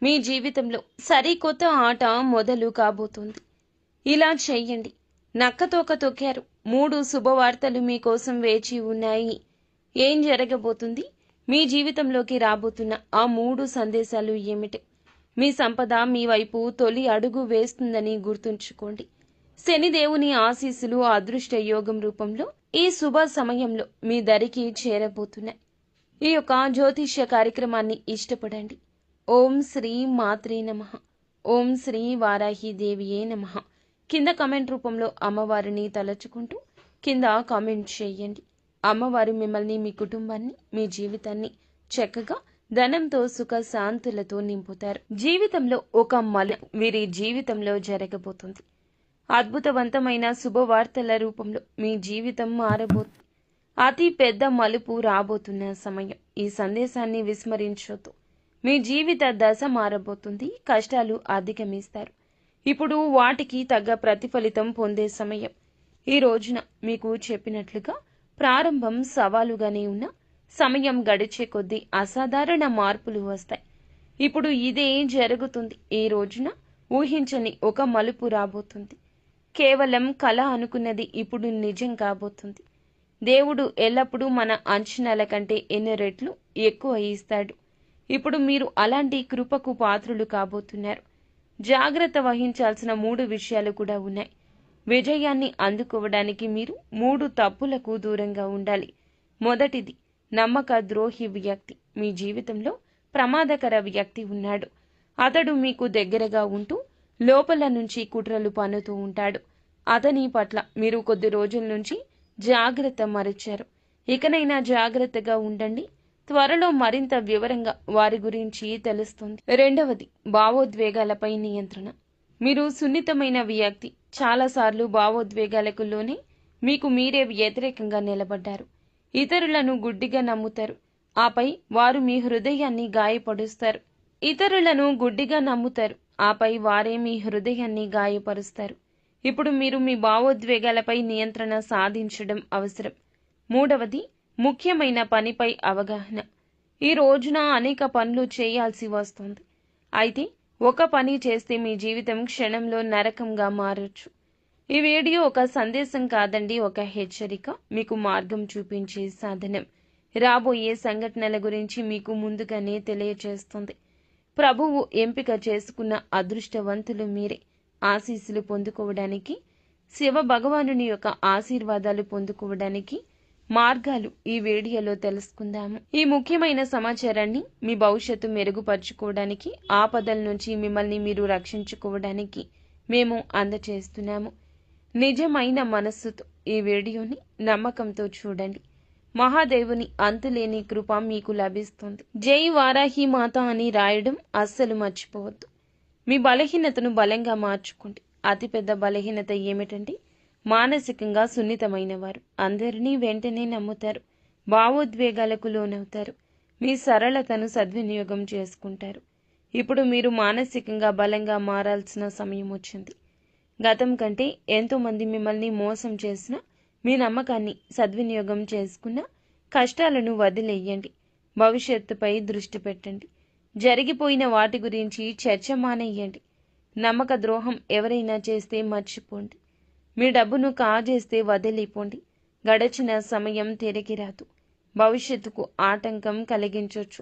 మీ జీవితంలో సరికొత్త ఆట మొదలు కాబోతుంది. ఇలా చెయ్యండి. నక్కతోక తొక్కారు. 3 శుభవార్తలు మీకోసం వేచి ఉన్నాయి. ఏం జరగబోతుంది? మీ జీవితంలోకి రాబోతున్న ఆ 3 సందేశాలు ఏమిటి? మీ సంపద మీ వైపు తొలి అడుగు వేస్తుందని గుర్తుంచుకోండి. శనిదేవుని ఆశీస్సులు అదృష్ట యోగం రూపంలో ఈ శుభ సమయంలో మీ దరికి చేరబోతున్నాయి. ఈ యొక్క జ్యోతిష్య కార్యక్రమాన్ని ఇష్టపడండి. ఓం శ్రీ మాత్రే నమః. ఓం శ్రీ వారాహి దేవియే నమః. కింద కామెంట్ రూపంలో అమ్మవారిని తలచుకుంటూ కింద కామెంట్ చేయండి. అమ్మవారు మిమ్మల్ని, మీ కుటుంబాన్ని, మీ జీవితాన్ని చక్కగా ధనంతో సుఖ శాంతులతో నింపుతారు. జీవితంలో ఒక మలుపు వీరి జీవితంలో జరగబోతుంది. అద్భుతవంతమైన శుభవార్తల రూపంలో మీ జీవితం మారబోతుంది. అతి పెద్ద మలుపు రాబోతున్న సమయం. ఈ సందేశాన్ని విస్మరించొద్దు. మీ జీవిత దశ మారబోతుంది. కష్టాలు అధిగమిస్తారు. ఇప్పుడు వాటికి తగ్గ ప్రతిఫలితం పొందే సమయం. ఈ రోజున మీకు చెప్పినట్లుగా ప్రారంభం సవాలుగానే ఉన్న సమయం గడిచే కొద్దీ అసాధారణ మార్పులు వస్తాయి. ఇప్పుడు ఇదే జరుగుతుంది. ఈ రోజున ఊహించని ఒక మలుపు రాబోతుంది. కేవలం కళ అనుకున్నది ఇప్పుడు నిజం కాబోతుంది. దేవుడు ఎల్లప్పుడూ మన అంచనాల కంటే ఎన్ని రెట్లు ఎక్కువ ఇస్తాడు. ఇప్పుడు మీరు అలాంటి కృపకు పాత్రులు కాబోతున్నారు. జాగ్రత్త వహించాల్సిన 3 విషయాలు కూడా ఉన్నాయి. విజయాన్ని అందుకోవడానికి మీరు 3 తప్పులకు దూరంగా ఉండాలి. మొదటిది, నమ్మక ద్రోహి వ్యక్తి. మీ జీవితంలో ప్రమాదకర వ్యక్తి ఉన్నాడు. అతడు మీకు దగ్గరగా ఉంటూ లోపల నుంచి కుట్రలు పన్నుతూ ఉంటాడు. అతని పట్ల మీరు కొద్ది రోజుల నుంచి జాగ్రత్త మరిచారు. ఇకనైనా జాగ్రత్తగా ఉండండి. త్వరలో మరింత వివరంగా వారి గురించి తెలుస్తుంది. రెండవది, భావోద్వేగాలపై నియంత్రణ. మీరు సున్నితమైన వ్యక్తి. చాలాసార్లు భావోద్వేగాలకు లోనే మీకు మీరే వ్యతిరేకంగా నిలబడ్డారు. ఇతరులను గుడ్డిగా నమ్ముతారు. ఆపై వారు మీ హృదయాన్ని గాయపరుస్తారు. ఆపై వారే మీ హృదయాన్ని గాయపరుస్తారు. ఇప్పుడు మీరు మీ భావోద్వేగాలపై నియంత్రణ సాధించడం అవసరం. మూడవది, ముఖ్యమైన పనిపై అవగాహన. ఈ రోజున అనేక పనులు చేయాల్సి వస్తుంది. అయితే ఒక పని చేస్తే మీ జీవితం క్షణంలో నరకంగా మారొచ్చు. ఈ వీడియో ఒక సందేశం కాదండి, ఒక హెచ్చరిక. మీకు మార్గం చూపించే సాధనం. రాబోయే సంఘటనల గురించి మీకు ముందుగానే తెలియచేస్తుంది. ప్రభువు ఎంపిక చేసుకున్న అదృష్టవంతులు మీరే. ఆశీస్సులు పొందుకోవడానికి, శివ భగవానుని యొక్క ఆశీర్వాదాలు పొందుకోవడానికి మార్గాలు ఈ వీడియోలో తెలుసుకుందాము. ఈ ముఖ్యమైన సమాచారాన్ని మీ భవిష్యత్తు మెరుగుపరుచుకోవడానికి, ఆపదల నుంచి మిమ్మల్ని మీరు రక్షించుకోవడానికి మేము అందచేస్తున్నాము. నిజమైన మనస్సుతో ఈ వీడియోని నమ్మకంతో చూడండి. మహాదేవుని అంతులేని కృప మీకు లభిస్తుంది. జై వారాహి మాత అని రాయడం అస్సలు మర్చిపోవద్దు. మీ బలహీనతను బలంగా మార్చుకోండి. అతిపెద్ద బలహీనత ఏమిటంటే మానసికంగా సున్నితమైన వారు. అందరినీ వెంటనే నమ్ముతారు. భావోద్వేగాలకు లోనవుతారు. మీ సరళతను సద్వినియోగం చేసుకుంటారు. ఇప్పుడు మీరు మానసికంగా బలంగా మారాల్సిన సమయం వచ్చింది. గతం కంటే ఎంతోమంది మిమ్మల్ని మోసం చేసినా, మీ నమ్మకాన్ని సద్వినియోగం చేసుకున్న కష్టాలను వదిలేయండి. భవిష్యత్తుపై దృష్టి పెట్టండి. జరిగిపోయిన వాటి గురించి చర్చ మానేయండి. నమ్మక ద్రోహం ఎవరైనా చేస్తే మర్చిపోండి. మీ డబ్బును కాజేస్తే వదిలిపోండి. గడచిన సమయం తిరిగి రాదు. భవిష్యత్తుకు ఆటంకం కలిగించొచ్చు.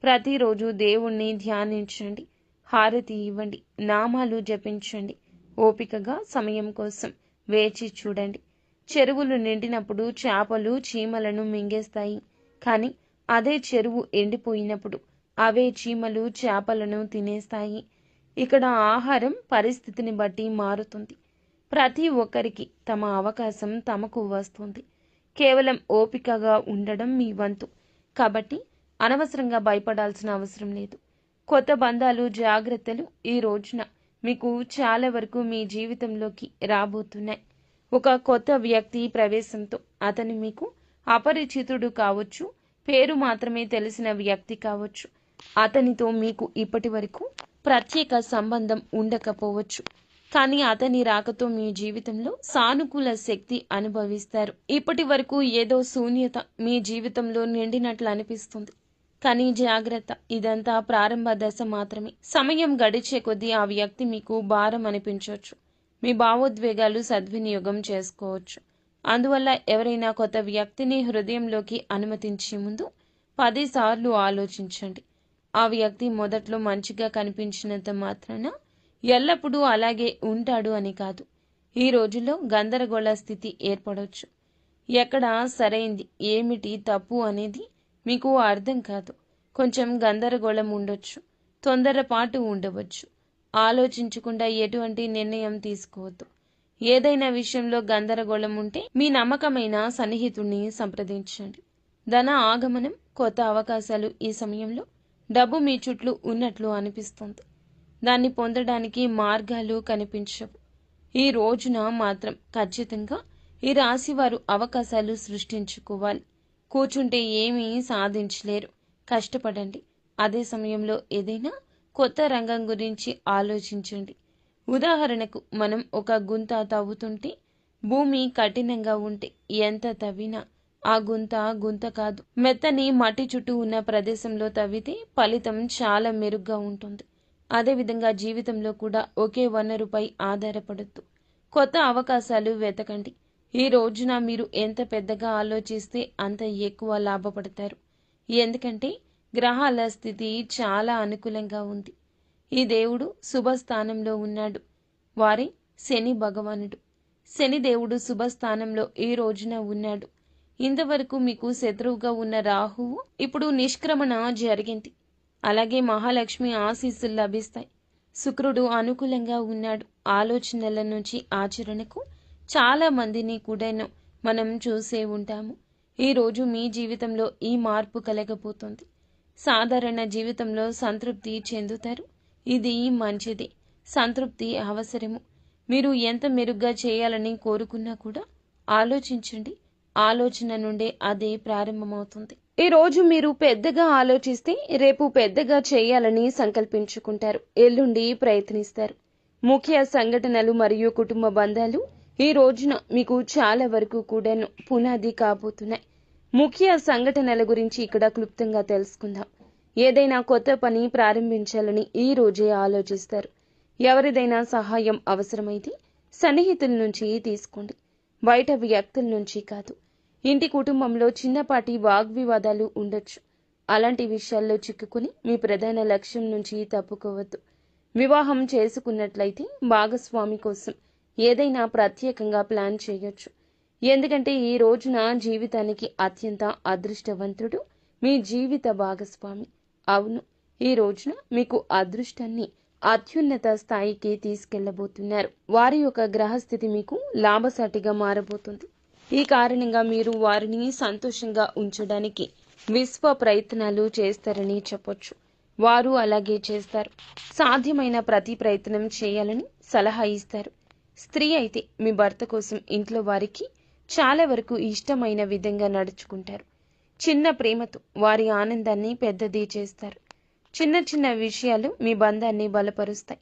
ప్రతిరోజు దేవుణ్ణి ధ్యానించండి. హారతి ఇవ్వండి. నామాలు జపించండి. ఓపికగా సమయం కోసం వేచి చూడండి. చెరువులు నిండినప్పుడు చేపలు చీమలను మింగేస్తాయి. కానీ అదే చెరువు ఎండిపోయినప్పుడు అవే చీమలు చేపలను తినేస్తాయి. ఇక్కడ ఆహారం పరిస్థితిని బట్టి మారుతుంది. ప్రతి ఒక్కరికి తమ అవకాశం తమకు వస్తుంది. కేవలం ఓపికగా ఉండడం మీ వంతు. కాబట్టి అనవసరంగా భయపడాల్సిన అవసరం లేదు. కొత్త బంధాలు, జాగ్రత్తలు ఈ రోజున మీకు చాలా వరకు మీ జీవితంలోకి రాబోతున్నాయి. ఒక కొత్త వ్యక్తి ప్రవేశంతో అతను మీకు అపరిచితుడు కావచ్చు. పేరు మాత్రమే తెలిసిన వ్యక్తి కావచ్చు. అతనితో మీకు ఇప్పటి వరకు ప్రత్యేక సంబంధం ఉండకపోవచ్చు. కానీ అతని రాకతో మీ జీవితంలో సానుకూల శక్తి అనుభవిస్తారు. ఇప్పటి వరకు ఏదో శూన్యత మీ జీవితంలో నిండినట్లు అనిపిస్తుంది. కానీ జాగ్రత్త, ఇదంతా ప్రారంభ దశ మాత్రమే. సమయం గడిచే కొద్దీ ఆ వ్యక్తి మీకు భారం అనిపించవచ్చు. మీ భావోద్వేగాలు సద్వినియోగం చేసుకోవచ్చు. అందువల్ల ఎవరైనా కొత్త వ్యక్తిని హృదయంలోకి అనుమతించే ముందు 10 సార్లు ఆలోచించండి. ఆ వ్యక్తి మొదట్లో మంచిగా కనిపించినంత మాత్రాన ఎల్లప్పుడూ అలాగే ఉంటాడు అని కాదు. ఈ రోజుల్లో గందరగోళ స్థితి ఏర్పడవచ్చు. ఎక్కడ సరైంది, ఏమిటి తప్పు అనేది మీకు అర్థం కాదు. కొంచెం గందరగోళం ఉండొచ్చు, తొందరపాటు ఉండవచ్చు. ఆలోచించకుండా ఎటువంటి నిర్ణయం తీసుకోవద్దు. ఏదైనా విషయంలో గందరగోళం ఉంటే మీ నమ్మకమైన సన్నిహితుడిని సంప్రదించండి. ధన ఆగమనం, కొత్త అవకాశాలు ఈ సమయంలో డబ్బు మీ చుట్టూ ఉన్నట్లు అనిపిస్తుంది. దాన్ని పొందడానికి మార్గాలు కనిపించవు. ఈ రోజున మాత్రం ఖచ్చితంగా ఈ రాశివారు అవకాశాలు సృష్టించుకోవాలి. కూర్చుంటే ఏమీ సాధించలేరు. కష్టపడండి. అదే సమయంలో ఏదైనా కొత్త రంగం గురించి ఆలోచించండి. ఉదాహరణకు, మనం ఒక గుంత తవ్వుతుంటే భూమి కఠినంగా ఉంటే ఎంత తవ్వినా ఆ గుంత కాదు. మెత్తని మట్టి చుట్టూ ఉన్న ప్రదేశంలో తవ్వితే ఫలితం చాలా మెరుగ్గా ఉంటుంది. అదేవిధంగా జీవితంలో కూడా ఒకే వనరుపై ఆధారపడద్దు. కొత్త అవకాశాలు వెతకండి. ఈ రోజున మీరు ఎంత పెద్దగా ఆలోచిస్తే అంత ఎక్కువ లాభపడతారు. ఎందుకంటే గ్రహాల స్థితి చాలా అనుకూలంగా ఉంది. ఈ దేవుడు శుభస్థానంలో ఉన్నాడు. వారే శని భగవానుడు. శని దేవుడు శుభస్థానంలో ఈ రోజున ఉన్నాడు. ఇంతవరకు మీకు శత్రువుగా ఉన్న రాహువు ఇప్పుడు నిష్క్రమణ జరిగింది. అలాగే మహాలక్ష్మి ఆశీస్సులు లభిస్తాయి. శుక్రుడు అనుకూలంగా ఉన్నాడు. ఆలోచనల నుంచి ఆచరణకు చాలా మందిని కూడా మనం చూసే ఉంటాము. ఈరోజు మీ జీవితంలో ఈ మార్పు కలగబోతుంది. సాధారణ జీవితంలో సంతృప్తి చెందుతారు. ఇది మంచిది. సంతృప్తి అవసరము. మీరు ఎంత మెరుగ్గా చేయాలని కోరుకున్నా కూడా ఆలోచించండి. ఆలోచన నుండే అదే ప్రారంభమవుతుంది. ఈ రోజు మీరు పెద్దగా ఆలోచిస్తే రేపు పెద్దగా చేయాలని సంకల్పించుకుంటారు. ఎల్లుండి ప్రయత్నిస్తారు. ముఖ్య సంఘటనలు మరియు కుటుంబ బంధాలు ఈ రోజున మీకు చాలా వరకు కూడా పునాది కాబోతున్నాయి. ముఖ్య సంఘటనల గురించి ఇక్కడ క్లుప్తంగా తెలుసుకుందాం. ఏదైనా కొత్త పని ప్రారంభించాలని ఈ రోజే ఆలోచిస్తారు. ఎవరిదైనా సహాయం అవసరమైతే సన్నిహితుల నుంచి తీసుకోండి, బయట వ్యక్తుల నుంచి కాదు. ఇంటి కుటుంబంలో చిన్నపాటి వాగ్వివాదాలు ఉండొచ్చు. అలాంటి విషయాల్లో చిక్కుకుని మీ ప్రధాన లక్ష్యం నుంచి తప్పుకోవద్దు. వివాహం చేసుకున్నట్లయితే భాగస్వామి కోసం ఏదైనా ప్రత్యేకంగా ప్లాన్ చేయొచ్చు. ఎందుకంటే ఈ రోజున జీవితానికి అత్యంత అదృష్టవంతుడు మీ జీవిత భాగస్వామి. అవును, ఈ రోజున మీకు అదృష్టాన్ని అత్యున్నత స్థాయికి తీసుకెళ్లబోతున్నారు. వారి యొక్క గ్రహస్థితి మీకు లాభసాటిగా మారబోతుంది. ఈ కారణంగా మీరు వారిని సంతోషంగా ఉంచడానికి విశ్వ ప్రయత్నాలు చేస్తారని చెప్పొచ్చు. వారు అలాగే చేస్తారు. సాధ్యమైన ప్రతి ప్రయత్నం చేయాలని సలహా ఇస్తారు. స్త్రీ అయితే మీ భర్త కోసం ఇంట్లో వారికి చాలా వరకు ఇష్టమైన విధంగా నడుచుకుంటారు. చిన్న ప్రేమతో వారి ఆనందాన్ని పెద్దది చేస్తారు. చిన్న చిన్న విషయాలు మీ బంధాన్ని బలపరుస్తాయి.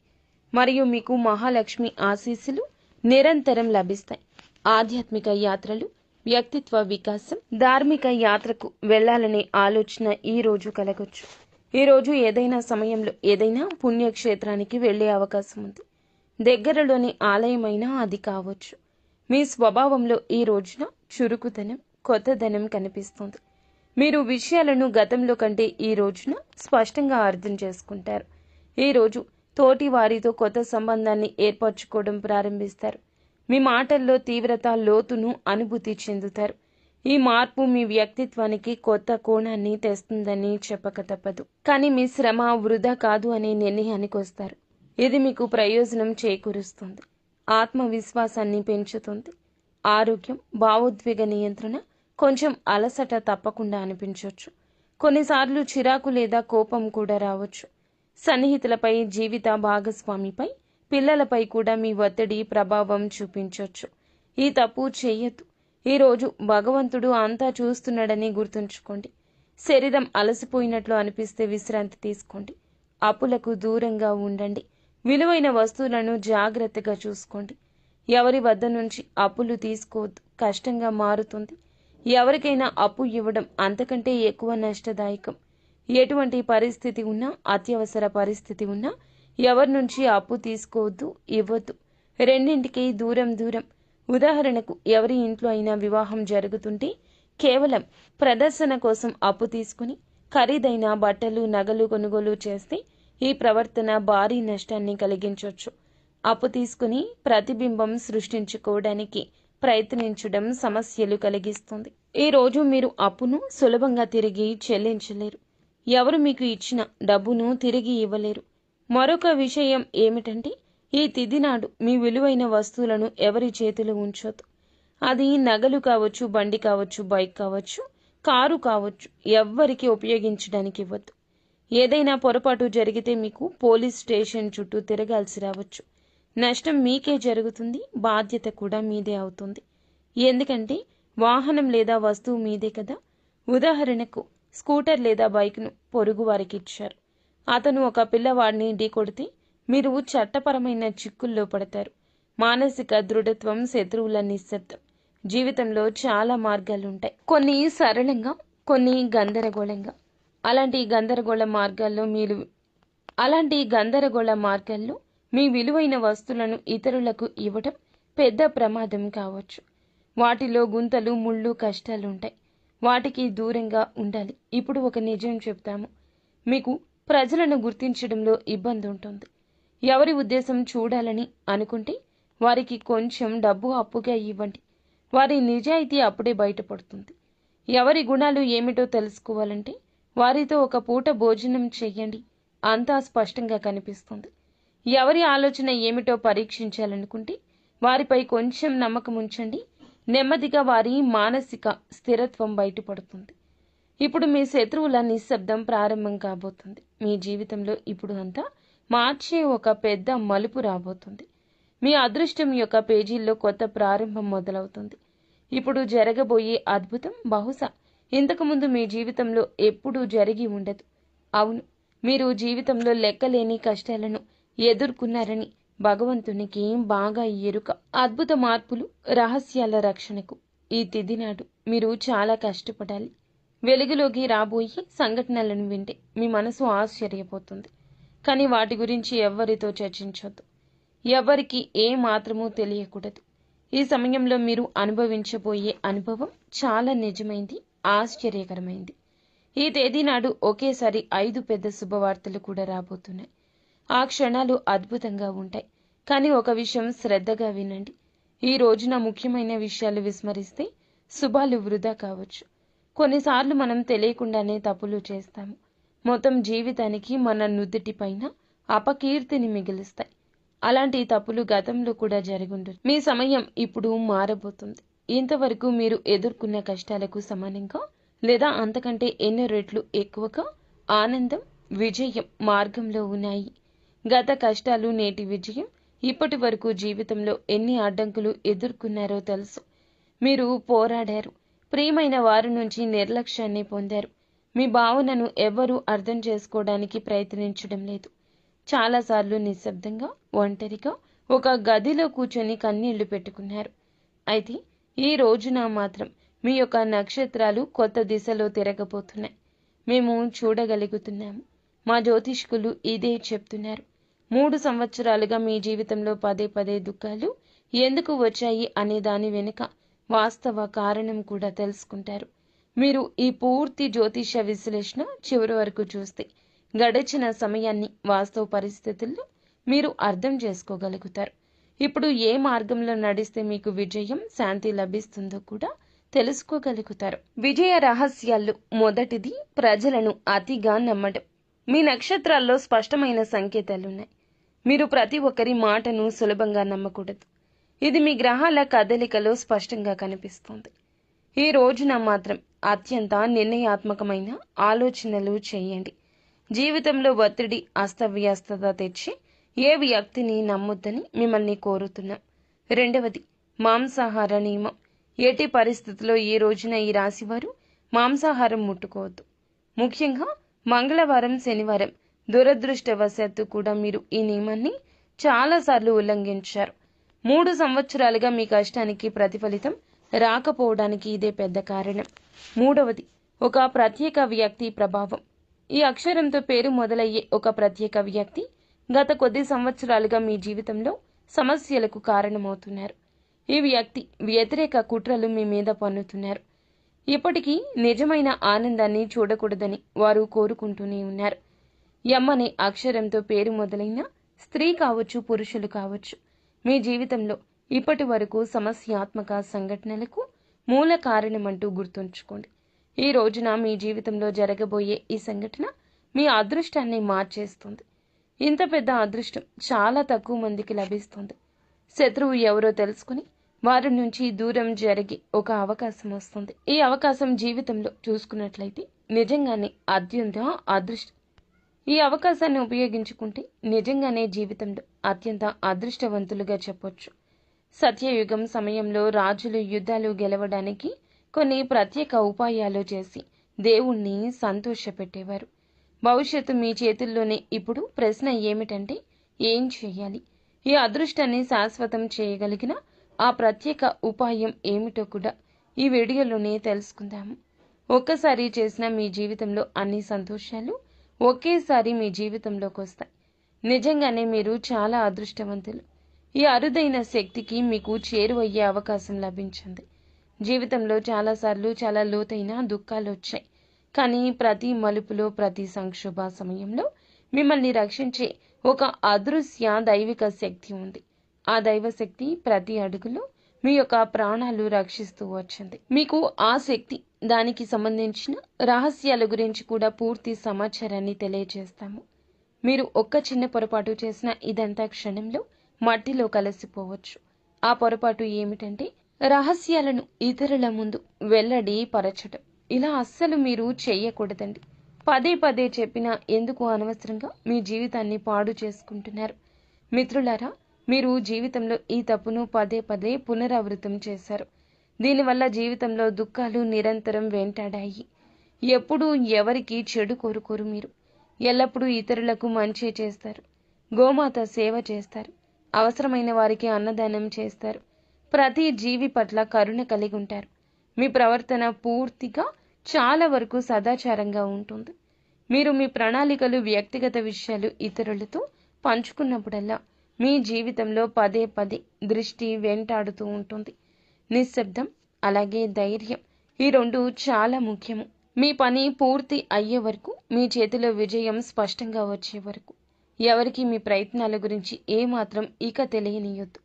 మరియు మీకు మహాలక్ష్మి ఆశీస్సులు నిరంతరం లభిస్తాయి. ఆధ్యాత్మిక యాత్రలు, వ్యక్తిత్వ వికాసం, ధార్మిక యాత్రకు వెళ్లాలనే ఆలోచన ఈ రోజు కలగొచ్చు. ఈ రోజు ఏదైనా సమయంలో ఏదైనా పుణ్యక్షేత్రానికి వెళ్లే అవకాశం ఉంది. దగ్గరలోని ఆలయమైనా అది కావచ్చు. మీ స్వభావంలో ఈ రోజున చురుకుతనం, కొత్తదనం కనిపిస్తుంది. మీరు విషయాలను గతంలో కంటే ఈ రోజున స్పష్టంగా అర్థం చేసుకుంటారు. ఈ రోజు తోటి వారితో కొత్త సంబంధాన్ని ఏర్పరచుకోవడం ప్రారంభిస్తారు. మీ మాటల్లో తీవ్రత, లోతును అనుభూతి చెందుతారు. ఈ మార్పు మీ వ్యక్తిత్వానికి కొత్త కోణాన్ని తెస్తుందని చెప్పక తప్పదు. కానీ మీ శ్రమ వృధా కాదు అనే నిర్ణయానికి వస్తారు. ఇది మీకు ప్రయోజనం చేకూరుస్తుంది. ఆత్మవిశ్వాసాన్ని పెంచుతుంది. ఆరోగ్యం, భావోద్వేగ నియంత్రణ, కొంచెం అలసట తప్పకుండా అనిపించవచ్చు. కొన్నిసార్లు చిరాకు లేదా కోపం కూడా రావచ్చు. సన్నిహితులపై, జీవిత భాగస్వామిపై, పిల్లలపై కూడా మీ ఒత్తిడి ప్రభావం చూపించవచ్చు. ఈ తప్పు చేయొద్దు. ఈరోజు భగవంతుడు అంతా చూస్తున్నాడని గుర్తుంచుకోండి. శరీరం అలసిపోయినట్లు అనిపిస్తే విశ్రాంతి తీసుకోండి. అప్పులకు దూరంగా ఉండండి. విలువైన వస్తువులను జాగ్రత్తగా చూసుకోండి. ఎవరి వద్ద నుంచి అప్పులు తీసుకోవద్దు. కష్టంగా మారుతుంది. ఎవరికైనా అప్పు ఇవ్వడం అంతకంటే ఎక్కువ నష్టదాయకం. ఎటువంటి పరిస్థితి ఉన్నా, అత్యవసర పరిస్థితి ఉన్నా ఎవరి నుంచి అప్పు తీసుకోవద్దు, ఇవ్వద్దు. రెండింటికి దూరం దూరం. ఉదాహరణకు ఎవరి ఇంట్లో అయినా వివాహం జరుగుతుంటే కేవలం ప్రదర్శన కోసం అప్పు తీసుకుని ఖరీదైన బట్టలు, నగలు కొనుగోలు చేస్తే ఈ ప్రవర్తన భారీ నష్టాన్ని కలిగించవచ్చు. అప్పు తీసుకుని ప్రతిబింబం సృష్టించుకోవడానికి ప్రయత్నించడం సమస్యలు కలిగిస్తుంది. ఈ రోజు మీరు అప్పును సులభంగా తిరిగి చెల్లించలేరు. ఎవరు మీకు ఇచ్చిన డబ్బును తిరిగి ఇవ్వలేరు. మరొక విషయం ఏమిటంటే, ఈ తిథి నాడు మీ విలువైన వస్తువులను ఎవరి చేతిలో ఉంచొద్దు. అది నగలు కావచ్చు, బండి కావచ్చు, బైక్ కావచ్చు, కారు కావచ్చు, ఎవ్వరికి ఉపయోగించడానికి ఇవ్వద్దు. ఏదైనా పొరపాటు జరిగితే మీకు పోలీస్ స్టేషన్ చుట్టూ తిరగాల్సి రావచ్చు. నష్టం మీకే జరుగుతుంది, బాధ్యత కూడా మీదే అవుతుంది. ఎందుకంటే వాహనం లేదా వస్తువు మీదే కదా. ఉదాహరణకు స్కూటర్ లేదా బైక్ను పొరుగు వారికి ఇచ్చారు. అతను ఒక పిల్లవాడిని ఢీకొడితే మీరు చట్టపరమైన చిక్కుల్లో పడతారు. మానసిక దృఢత్వం, శత్రువుల నిశ్శబ్దం. జీవితంలో చాలా మార్గాలుంటాయి. కొన్ని సరళంగా, కొన్ని గందరగోళంగా. అలాంటి గందరగోళ మార్గాల్లో మీ విలువైన వస్తువులను ఇతరులకు ఇవ్వడం పెద్ద ప్రమాదం కావచ్చు. వాటిలో గుంతలు, ముళ్ళు, కష్టాలుంటాయి. వాటికి దూరంగా ఉండాలి. ఇప్పుడు ఒక నిజం చెప్తాము. మీకు ప్రజలను గుర్తించడంలో ఇబ్బంది ఉంటుంది. ఎవరి ఉద్దేశం చూడాలని అనుకుంటే వారికి కొంచెం డబ్బు అప్పుగా ఇవ్వండి. వారి నిజాయితీ అప్పుడే బయటపడుతుంది. ఎవరి గుణాలు ఏమిటో తెలుసుకోవాలంటే వారితో ఒక పూట భోజనం చెయ్యండి. అంతా స్పష్టంగా కనిపిస్తుంది. ఎవరి ఆలోచన ఏమిటో పరీక్షించాలనుకుంటే వారిపై కొంచెం నమ్మకం ఉంచండి. నెమ్మదిగా వారి మానసిక స్థిరత్వం బయటపడుతుంది. ఇప్పుడు మీ శత్రువుల నిశ్శబ్దం ప్రారంభం కాబోతుంది. మీ జీవితంలో ఇప్పుడు అంతా మార్చే ఒక పెద్ద మలుపు రాబోతుంది. మీ అదృష్టం యొక్క పేజీల్లో కొత్త ప్రారంభం మొదలవుతుంది. ఇప్పుడు జరగబోయే అద్భుతం బహుశా ఇంతకుముందు మీ జీవితంలో ఎప్పుడూ జరిగి ఉండదు. అవును, మీరు జీవితంలో లెక్కలేని కష్టాలను ఎదుర్కొన్నారని భగవంతునికి బాగా ఎరుక. అద్భుత మార్పులు, రహస్యాల రక్షణకు ఈ తిథి నాడు మీరు చాలా కష్టపడాలి. వెలుగులోకి రాబోయే సంఘటనలను వింటే మీ మనసు ఆశ్చర్యపోతుంది. కానీ వాటి గురించి ఎవ్వరితో చర్చించొద్దు. ఎవరికి ఏ మాత్రమూ తెలియకూడదు. ఈ సమయంలో మీరు అనుభవించబోయే అనుభవం చాలా నిజమైంది, ఆశ్చర్యకరమైంది. ఈ తేదీ నాడు ఒకేసారి 5 పెద్ద శుభవార్తలు కూడా రాబోతున్నాయి. ఆ క్షణాలు అద్భుతంగా ఉంటాయి. కానీ ఒక విషయం శ్రద్ధగా వినండి. ఈ రోజున ముఖ్యమైన విషయాలు విస్మరిస్తే శుభాలు వృధా కావచ్చు. కొన్నిసార్లు మనం తెలియకుండానే తప్పులు చేస్తాము. మొత్తం జీవితానికి మన నుదుటిపైన అపకీర్తిని మిగిలిస్తాయి. అలాంటి తప్పులు గతంలో కూడా జరుగుండొచ్చు. మీ సమయం ఇప్పుడు మారబోతుంది. ఇంతవరకు మీరు ఎదుర్కొన్న కష్టాలకు సమానంగా లేదా అంతకంటే ఎన్నో రెట్లు ఎక్కువగా ఆనందం, విజయం మార్గంలో ఉన్నాయి. గత కష్టాలు, నేటి విజయం. ఇప్పటి వరకు జీవితంలో ఎన్ని అడ్డంకులు ఎదుర్కొన్నారో తెలుసు. మీరు పోరాడారు. ప్రియమైన వారి నుంచి నిర్లక్ష్యాన్ని పొందారు. మీ భావనను ఎవ్వరూ అర్థం చేసుకోవడానికి ప్రయత్నించడం లేదు. చాలాసార్లు నిశ్శబ్దంగా, ఒంటరిగా ఒక గదిలో కూర్చొని కన్నీళ్లు పెట్టుకున్నారు. అయితే ఈ రోజున మాత్రం మీ యొక్క నక్షత్రాలు కొత్త దిశలో తిరగబోతున్నాయి. మేము చూడగలుగుతున్నాము. మా జ్యోతిష్కులు ఇదే చెప్తున్నారు. 3 సంవత్సరాలుగా మీ జీవితంలో పదే పదే దుఃఖాలు ఎందుకు వచ్చాయి అనే దాని వెనుక వాస్తవ కారణం కూడా తెలుసుకుంటారు. మీరు ఈ పూర్తి జ్యోతిష విశ్లేషణ చివరి వరకు చూస్తే గడిచిన సమయాన్ని, వాస్తవ పరిస్థితుల్లో మీరు అర్థం చేసుకోగలుగుతారు. ఇప్పుడు ఏ మార్గంలో నడిస్తే మీకు విజయం, శాంతి లభిస్తుందో కూడా తెలుసుకోగలుగుతారు. విజయ రహస్యాల్లో మొదటిది ప్రజలను అతిగా నమ్మడం. మీ నక్షత్రాల్లో స్పష్టమైన సంకేతాలున్నాయి. మీరు ప్రతి ఒక్కరి మాటను సులభంగా నమ్మకూడదు. ఇది మీ గ్రహాల కదలికలో స్పష్టంగా కనిపిస్తుంది. ఈ రోజున మాత్రం అత్యంత నిర్ణయాత్మకమైన ఆలోచనలు చేయండి. జీవితంలో ఒత్తిడి, అస్తవ్యస్తత తెచ్చి ఏ వ్యక్తిని నమ్మొద్దని మిమ్మల్ని కోరుతున్నాం. రెండవది మాంసాహార నియమం. ఎట్టి పరిస్థితుల్లో ఈ రోజున ఈ రాశివారు మాంసాహారం ముట్టుకోవద్దు. ముఖ్యంగా మంగళవారం, శనివారం. దురదృష్టవశాత్తు కూడా మీరు ఈ నియమాన్ని చాలాసార్లు ఉల్లంఘించారు. 3 సంవత్సరాలుగా మీ కష్టానికి ప్రతిఫలితం రాకపోవడానికి ఇదే పెద్ద కారణం. మూడవది ఒక ప్రత్యేక వ్యక్తి ప్రభావం. ఈ అక్షరంతో పేరు మొదలయ్యే ఒక ప్రత్యేక వ్యక్తి గత కొద్ది సంవత్సరాలుగా మీ జీవితంలో సమస్యలకు కారణమవుతున్నారు. ఈ వ్యక్తి వ్యతిరేక కుట్రలు మీ మీద పన్నుతున్నారు. ఇప్పటికీ నిజమైన ఆనందాన్ని చూడకూడదని వారు కోరుకుంటూనే ఉన్నారు. ఎం అనే అక్షరంతో పేరు మొదలైన స్త్రీ కావచ్చు, పురుషులు కావచ్చు, మీ జీవితంలో ఇప్పటి వరకు సమస్యాత్మక సంఘటనలకు మూల కారణమంటూ గుర్తుంచుకోండి. ఈ రోజున మీ జీవితంలో జరగబోయే ఈ సంఘటన మీ అదృష్టాన్ని మార్చేస్తుంది. ఇంత పెద్ద అదృష్టం చాలా తక్కువ మందికి లభిస్తుంది. శత్రువు ఎవరో తెలుసుకుని వారి నుంచి దూరం జరిగే ఒక అవకాశం వస్తుంది. ఈ అవకాశం జీవితంలో చూసుకున్నట్లయితే నిజంగానే అత్యంత అదృష్టం. ఈ అవకాశాన్ని ఉపయోగించుకుంటే నిజంగానే జీవితంలో అత్యంత అదృష్టవంతులుగా చెప్పొచ్చు. సత్యయుగం సమయంలో రాజులు యుద్ధాలు గెలవడానికి కొన్ని ప్రత్యేక ఉపాయాలు చేసి దేవుణ్ణి సంతోషపెట్టేవారు. భవిష్యత్తు మీ చేతుల్లోనే. ఇప్పుడు ప్రశ్న ఏమిటంటే, ఏం చేయాలి? ఈ అదృష్టాన్ని శాశ్వతం చేయగలిగిన ఆ ప్రత్యేక ఉపాయం ఏమిటో కూడా ఈ వీడియోలోనే తెలుసుకుందాము. ఒక్కసారి చేసిన మీ జీవితంలో అన్ని సంతోషాలు ఒకేసారి మీ జీవితంలోకి వస్తాయి. నిజంగానే మీరు చాలా అదృష్టవంతులు. ఈ అరుదైన శక్తికి మీకు చేరువయ్యే అవకాశం లభించింది. జీవితంలో చాలాసార్లు చాలా లోతైన దుఃఖాలు వచ్చాయి. కానీ ప్రతి మలుపులో, ప్రతి సంక్షోభ సమయంలో మిమ్మల్ని రక్షించే ఒక అదృశ్య దైవిక శక్తి ఉంది. ఆ దైవశక్తి ప్రతి అడుగులో మీ యొక్క ప్రాణాలు రక్షిస్తూ వచ్చింది. మీకు ఆ శక్తి, దానికి సంబంధించిన రహస్యాల గురించి కూడా పూర్తి సమాచారాన్ని తెలియజేస్తాము. మీరు ఒక్క చిన్న పొరపాటు చేసిన ఇదంతా క్షణంలో మట్టిలో కలిసిపోవచ్చు. ఆ పొరపాటు ఏమిటంటే, రహస్యాలను ఇతరుల ముందు వెల్లడి పరచడం. ఇలా అస్సలు మీరు చెయ్యకూడదండి. పదే పదే చెప్పినా ఎందుకు అనవసరంగా మీ జీవితాన్ని పాడు చేసుకుంటున్నారు? మిత్రులారా, మీరు జీవితంలో ఈ తప్పును పదే పదే పునరావృతం చేశారు. దీనివల్ల జీవితంలో దుఃఖాలు నిరంతరం వెంటాడాయి. ఎప్పుడూ ఎవరికి చెడు కోరుకోరు. మీరు ఎల్లప్పుడూ ఇతరులకు మంచి చేస్తారు. గోమాత సేవ చేస్తారు. అవసరమైన వారికి అన్నదానం చేస్తారు. ప్రతి జీవి పట్ల కరుణ కలిగి ఉంటారు. మీ ప్రవర్తన పూర్తిగా చాలా వరకు సదాచారంగా ఉంటుంది. మీరు మీ ప్రణాళికలు, వ్యక్తిగత విషయాలు ఇతరులతో పంచుకున్నప్పుడల్లా మీ జీవితంలో పదే పదే దృష్టి వెంటాడుతూ ఉంటుంది. నిశ్శబ్దం, అలాగే ధైర్యం, ఈ రెండు చాలా ముఖ్యము. మీ పని పూర్తి అయ్యే వరకు, మీ చేతిలో విజయం స్పష్టంగా వచ్చే వరకు ఎవరికి మీ ప్రయత్నాల గురించి ఏమాత్రం ఇక తెలియనియొద్దు.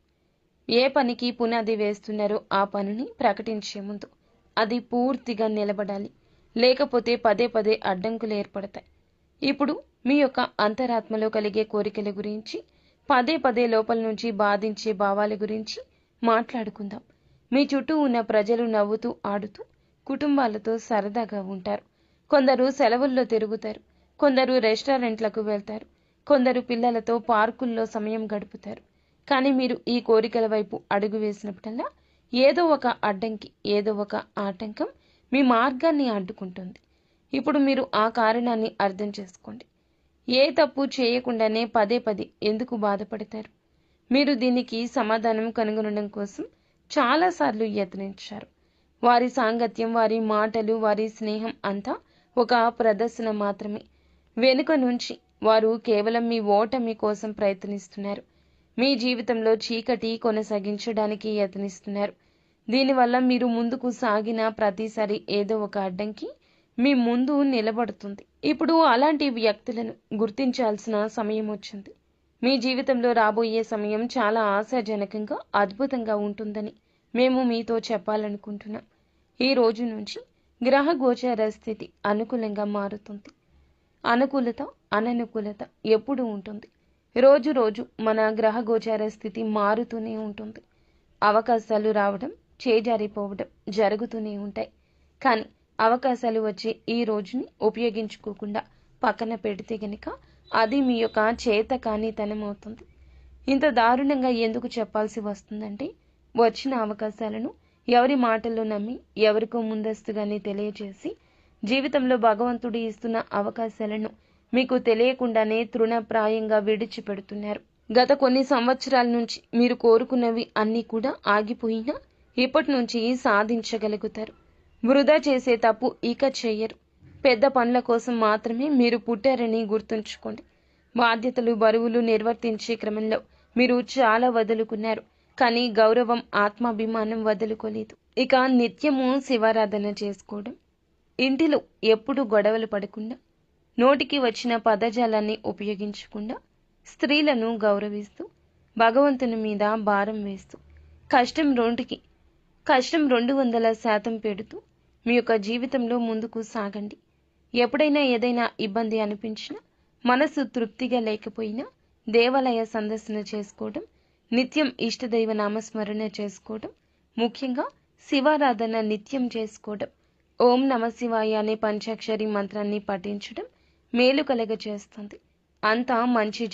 ఏ పనికి పునాది వేస్తున్నారో ఆ పనిని ప్రకటించే ముందు అది పూర్తిగా నిలబడాలి. లేకపోతే పదే పదే అడ్డంకులు ఏర్పడతాయి. ఇప్పుడు మీ యొక్క అంతరాత్మలో కలిగే కోరికల గురించి, పదే పదే లోపల నుంచి బాధించే భావాల గురించి మాట్లాడుకుందాం. మీ చుట్టూ ఉన్న ప్రజలు నవ్వుతూ, ఆడుతూ, కుటుంబాలతో సరదాగా ఉంటారు. కొందరు సెలవుల్లో తిరుగుతారు. కొందరు రెస్టారెంట్లకు వెళ్తారు. కొందరు పిల్లలతో పార్కుల్లో సమయం గడుపుతారు. కానీ మీరు ఈ కోరికల వైపు అడుగు వేసినప్పుడల్లా ఏదో ఒక అడ్డంకి, ఏదో ఒక ఆటంకం మీ మార్గాన్ని అడ్డుకుంటుంది. ఇప్పుడు మీరు ఆ కారణాన్ని అర్థం చేసుకోండి. ఏ తప్పు చేయకుండానే పదే పదే ఎందుకు బాధపడతారు? మీరు దీనికి సమాధానం కనుగొనడం కోసం చాలాసార్లు యత్నించారు. వారి సాంగత్యం, వారి మాటలు, వారి స్నేహం అంతా ఒక ప్రదర్శన మాత్రమే. వెనుక నుంచి వారు కేవలం మీ ఓటమి కోసం ప్రయత్నిస్తున్నారు. మీ జీవితంలో చీకటి కొనసాగించడానికి యత్నిస్తున్నారు. దీనివల్ల మీరు ముందుకు సాగిన ప్రతిసారి ఏదో ఒక అడ్డంకి మీ ముందు నిలబడుతుంది. ఇప్పుడు అలాంటి వ్యక్తులను గుర్తించాల్సిన సమయం వచ్చింది. మీ జీవితంలో రాబోయే సమయం చాలా ఆశాజనకంగా, అద్భుతంగా ఉంటుందని మేము మీతో చెప్పాలనుకుంటున్నాం. ఈ రోజు నుంచి గ్రహ గోచార స్థితి అనుకూలంగా మారుతుంది. అనుకూలత, అననుకూలత ఎప్పుడూ ఉంటుంది. రోజు రోజు మన గ్రహ గోచార స్థితి మారుతూనే ఉంటుంది. అవకాశాలు రావడం, చేజారిపోవడం జరుగుతూనే ఉంటాయి. కానీ అవకాశాలు వచ్చే ఈ రోజుని ఉపయోగించుకోకుండా పక్కన పెడితే గనక అది మీ యొక్క చేతకానితనం అవుతుంది. ఇంత దారుణంగా ఎందుకు చెప్పాల్సి వస్తుందంటే, వచ్చిన అవకాశాలను ఎవరి మాటల్లో నమ్మి, ఎవరికో ముందస్తుగానే తెలియజేసి, జీవితంలో భగవంతుడు ఇస్తున్న అవకాశాలను మీకు తెలియకుండానే తృణప్రాయంగా విడిచిపెడుతున్నారు. గత కొన్ని సంవత్సరాల నుంచి మీరు కోరుకున్నవి అన్నీ కూడా ఆగిపోయినా ఇప్పటి నుంచి సాధించగలుగుతారు. వృధా చేసే తప్పు ఇక చెయ్యరు. పెద్ద పనుల కోసం మాత్రమే మీరు పుట్టారని గుర్తుంచుకోండి. బాధ్యతలు, బరువులు నిర్వర్తించే క్రమంలో మీరు చాలా వదులుకున్నారు, కానీ గౌరవం, ఆత్మాభిమానం వదులుకోలేదు. ఇక నిత్యము శివారాధన చేసుకోవడం, ఇంటిలో ఎప్పుడు గొడవలు పడకుండా, నోటికి వచ్చిన పదజాలాన్ని ఉపయోగించకుండా, స్త్రీలను గౌరవిస్తూ, భగవంతుని మీద భారం వేస్తూ, కష్టం 200% పెడుతూ మీ యొక్క జీవితంలో ముందుకు సాగండి. ఎప్పుడైనా ఏదైనా ఇబ్బంది అనిపించినా, మనసు తృప్తిగా లేకపోయినా దేవాలయ సందర్శన చేసుకోవడం, నిత్యం ఇష్టదైవ నామస్మరణ చేసుకోవడం, ముఖ్యంగా శివారాధన నిత్యం చేసుకోవడం, ఓం నమ శివాయ అనే పంచాక్షరి మంత్రాన్ని పఠించడం మేలు కలగ చేస్తుంది. అంతా మంచి